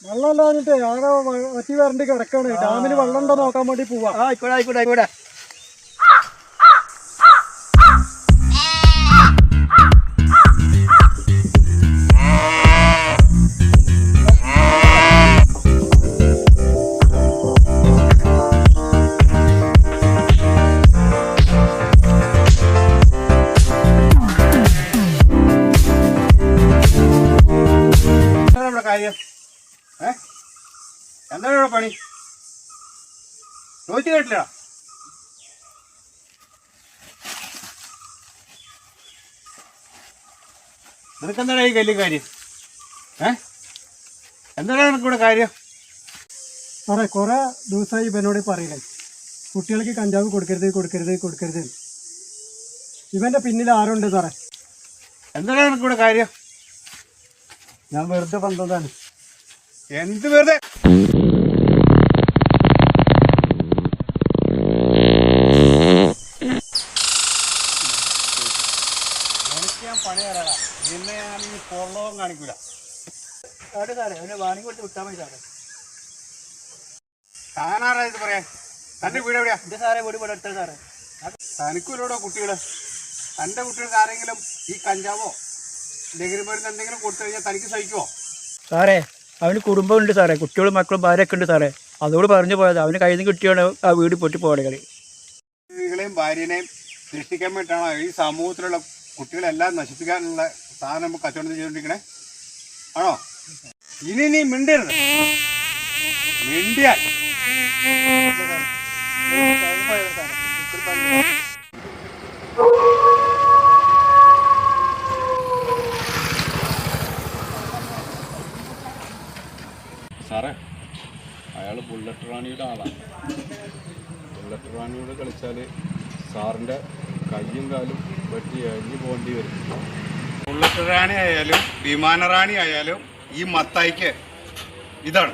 വെള്ളം ഇല്ലാഞ്ഞിട്ട് ആകെ വറ്റി വരണ്ടി കിടക്കാണ്. ഡാമിന് വെള്ളം ഉണ്ടോ നോക്കാൻ വേണ്ടി പോവാ. ആയിക്കോട്ടെ. എന്താണ് പണി? ചോദിച്ചു കേട്ടില്ല. നിനക്കെന്താണ് ഈ വലിയ കാര്യം? എന്താണ് നിനക്കൂടെ കാര്യം? സാറേ കുറെ ദിവസമായി ഇവനോട് പറയണേ കുട്ടികൾക്ക് കഞ്ചാവ് കൊടുക്കരുത്. ഇവന്റെ പിന്നിൽ ആരുണ്ട് സാറേ? എന്താണ് നിനക്കൂടെ കാര്യം? ഞാൻ വെറുതെ വന്നതാണ്. എന്ത് വെറുതെ? ഞാൻ പണി തരാടാ. നിന്നെ ഞാൻ ഈ പൊള്ളവും കാണിക്കൂല. സാറേ അവനെ വാണി കൊടുത്ത് വിട്ടാൽ മതി സാറേ. താനാരാ ഇത് പറയാൻ? തൻ്റെ വീട് എവിടെയാ? എൻ്റെ സാറേ വീട് ഇവിടെ എടുത്തത് സാറേ. തനിക്കൂലോടോ കുട്ടികള്? തൻ്റെ കുട്ടികൾക്ക് ആരെങ്കിലും ഈ കഞ്ചാവോ ലഹരി മരുന്ന് എന്തെങ്കിലും കൊടുത്തു കഴിഞ്ഞാൽ തനിക്ക് സഹിക്കുമോ? സാറേ അവന് കുടുംബമുണ്ട് സാറേ, കുട്ടികളും മക്കളും ഭാര്യയൊക്കെ ഉണ്ട് സാറേ. അതോട് പറഞ്ഞു പോയത് അവന് കയ്യിൽ നിന്ന് കിട്ടിയാണ് ആ വീട് പൊട്ടി പോകണേ കളി. സ്ത്രീകളെയും ഭാര്യനെയും സൃഷ്ടിക്കാൻ വേണ്ടിയിട്ടാണോ ഈ സമൂഹത്തിലുള്ള കുട്ടികളെല്ലാം നശിപ്പിക്കാനുള്ള സാധനം നമുക്ക് കച്ചവടം ചെയ്തുകൊണ്ടിരിക്കണേ? ആണോ? ഇനി നീ മിണ്ടരുത്. മിണ്ടിയാൽ സാറേ അയാൾ ബുള്ളറ്റ് റാണിയുടെ ആളാണ്. ബുള്ളറ്റ് റാണിയോട് കളിച്ചാൽ സാറിൻ്റെ കയ്യും കാലും വെട്ടി എഴിഞ്ഞു പോകേണ്ടി വരും. ബുള്ളറ്റ് റാണി ആയാലും വിമാനറാണി ആയാലും ഈ മത്തായിക്ക് ഇതാണ്.